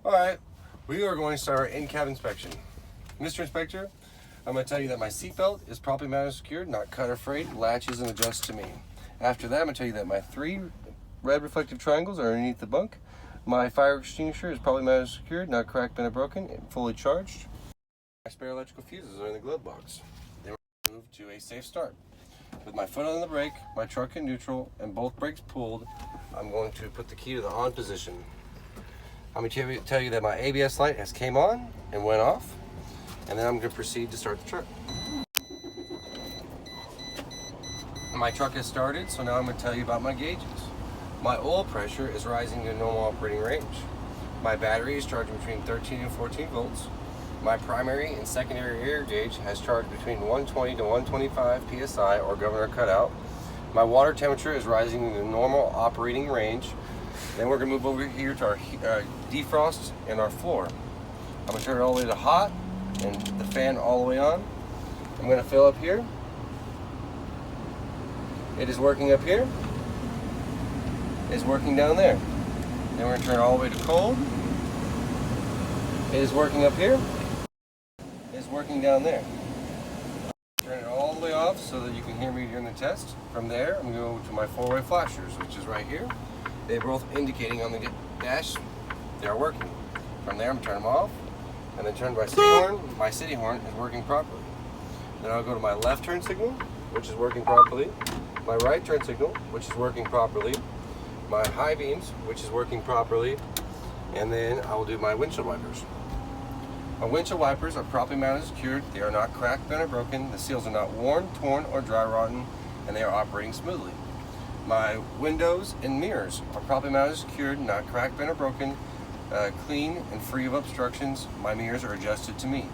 Alright, we are going to start our in-cab inspection. Mr. Inspector, I'm going to tell you that my seatbelt is properly mounted and secured, not cut or frayed, latches and adjusts to me. After that, I'm going to tell you that my 3 red reflective triangles are underneath the bunk. My fire extinguisher is properly mounted and secured, not cracked, bent, or broken, and fully charged. My spare electrical fuses are in the glove box. Then we're going to move to a safe start. With my foot on the brake, my truck in neutral, and both brakes pulled, I'm going to put the key to the on position. I'm going to tell you that my ABS light has came on and went off, and then I'm going to proceed to start the truck. My truck has started, so now I'm going to tell you about my gauges. My oil pressure is rising to normal operating range. My battery is charging between 13 and 14 volts. My primary and secondary air gauge has charged between 120 to 125 psi or governor cutout. My water temperature is rising to normal operating range. Then we're going to move over here to our defrost and our floor. I'm going to turn it all the way to hot and the fan all the way on. I'm going to fill up here. It is working up here. It is working down there. Then we're going to turn it all the way to cold. It is working up here. It is working down there. Turn it all the way off so that you can hear me during the test. From there, I'm going to go to my 4-way flashers, which is right here. They're both indicating on the dash they are working. From there, I'm going to turn them off, and then turn my city horn. My city horn is working properly. Then I'll go to my left turn signal, which is working properly. My right turn signal, which is working properly. My high beams, which is working properly. And then I will do my windshield wipers. My windshield wipers are properly mounted and secured. They are not cracked, bent, or broken. The seals are not worn, torn, or dry rotten, and they are operating smoothly. My windows and mirrors are properly mounted and secured, not cracked, bent, or broken, clean and free of obstructions. My mirrors are adjusted to me.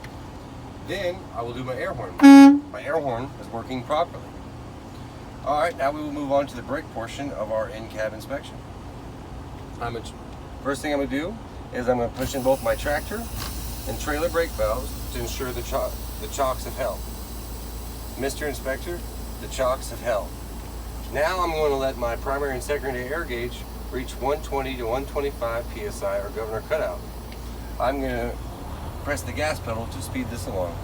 Then I will do my air horn. My air horn is working properly. Alright, now we will move on to the brake portion of our in-cab inspection. First thing I'm going to do is I'm going to push in both my tractor and trailer brake valves to ensure the chocks have held. Mr. Inspector, the chocks have held. Now I'm going to let my primary and secondary air gauge reach 120 to 125 psi or governor cutout. I'm going to press the gas pedal to speed this along.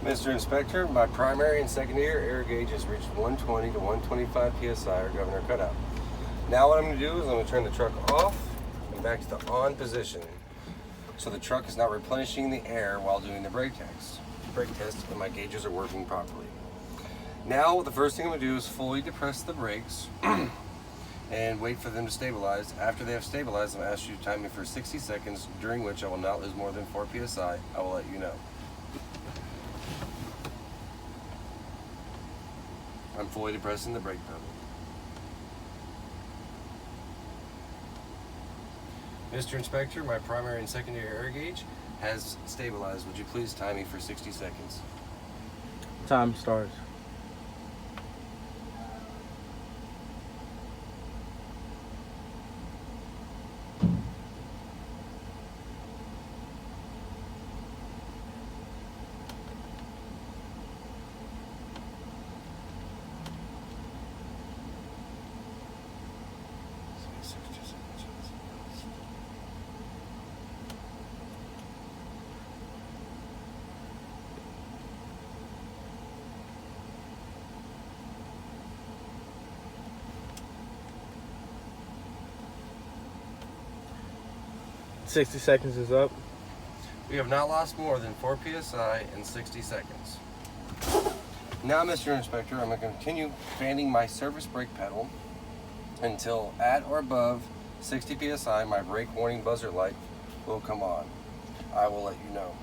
Mr. Inspector, my primary and secondary air gauge has reached 120 to 125 psi or governor cutout. Now what I'm going to do is I'm going to turn the truck off and back to the on position, so the truck is not replenishing the air while doing the brake test, and my gauges are working properly. Now the first thing I'm going to do is fully depress the brakes and wait for them to stabilize. After they have stabilized, I'm going to ask you to time me for 60 seconds, during which I will not lose more than 4 psi. I will let you know. I'm fully depressing the brake pedal. Mr. Inspector, my primary and secondary air gauge has stabilized. Would you please time me for 60 seconds? Time starts. 60 seconds is up. We have not lost more than 4 psi in 60 seconds. Now, Mr. Inspector, I'm going to continue fanning my service brake pedal until at or above 60 psi my brake warning buzzer light will come on. I will let you know.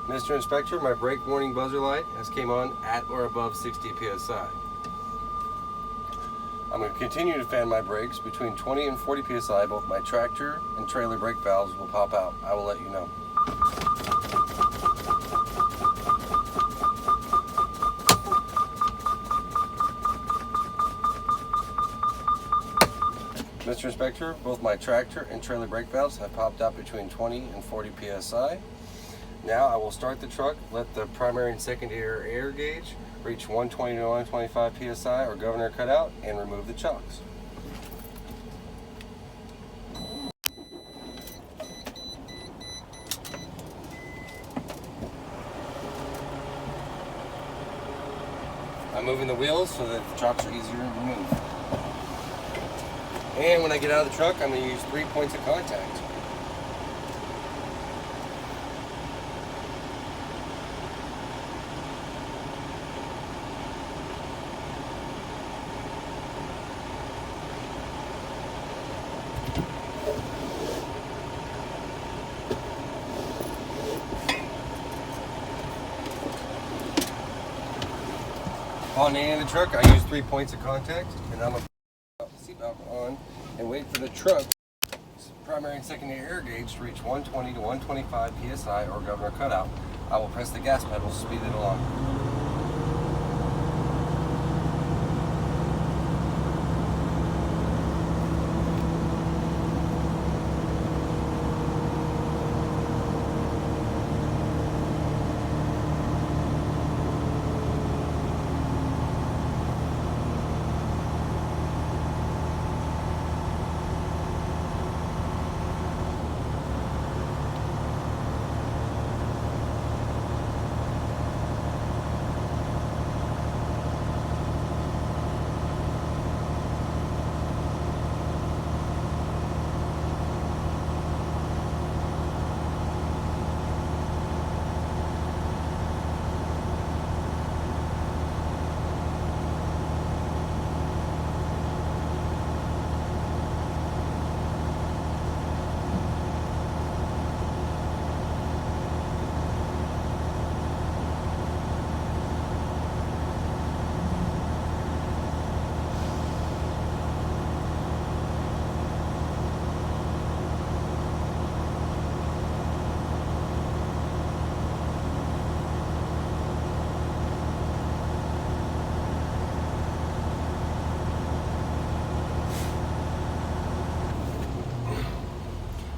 Mr. Inspector, my brake warning buzzer light has came on at or above 60 psi. I'm going to continue to fan my brakes between 20 and 40 psi. Both my tractor and trailer brake valves will pop out. I will let you know. Mr. Inspector, both my tractor and trailer brake valves have popped out between 20 and 40 psi. Now I will start the truck, let the primary and secondary air gauge reach 120 to 125 psi or governor cutout, and remove the chocks. I'm moving the wheels so that the chocks are easier to remove. And when I get out of the truck, I'm going to use 3 points of contact. On the end of the truck, I use 3 points of contact, and I'm going to put the seatbelt on and wait for the truck primary and secondary air gauge to reach 120 to 125 psi or governor cutout. I will press the gas pedal to speed it along.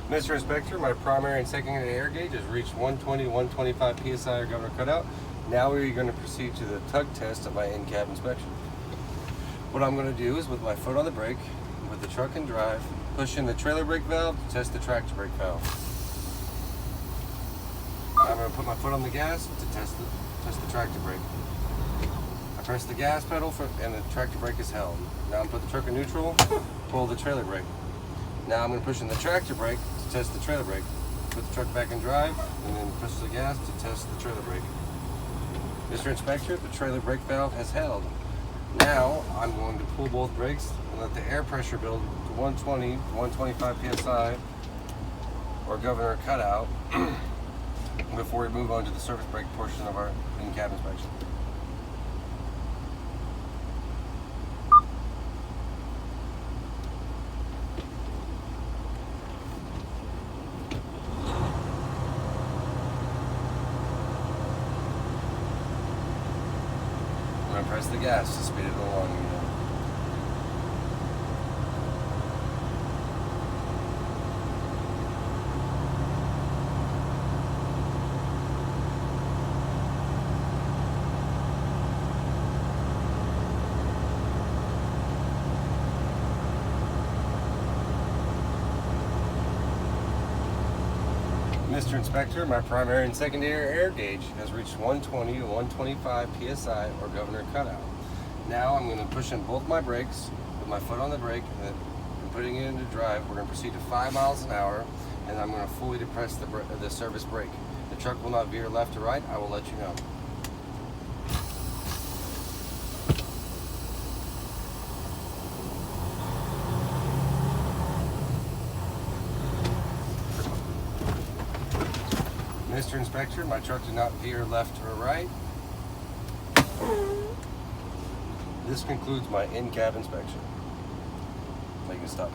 Mr. Inspector, my primary and secondary air gauge has reached 120 to 125 psi or governor cutout. Now we're going to proceed to the tug test of my in-cab inspection. What I'm going to do is, with my foot on the brake, with the truck in drive, push in the trailer brake valve to test the tractor brake valve. I'm going to put my foot on the gas to test the tractor brake. I press the gas pedal and the tractor brake is held. Now I'm going to put the truck in neutral, pull the trailer brake. Now I'm going to push in the tractor brake to test the trailer brake. Put the truck back in drive, and then push the gas to test the trailer brake. Mr. Inspector, the trailer brake valve has held. Now I'm going to pull both brakes and let the air pressure build to 120 to 125 psi or governor cutout before we move on to the service brake portion of our in-cab inspection. I'm going to press the gas to speed it along again. Mr. Inspector, my primary and secondary air gauge has reached 120 to 125 psi or governor cutout. Now I'm going to push in both my brakes put my foot on the brake, and then I'm putting it into drive. We're going to proceed to 5 miles an hour, and I'm going to fully depress the service brake. The truck will not veer left or right. I will let you know. Mr. Inspector, my truck did not veer left or right. This concludes my in-cab inspection. So you can stop.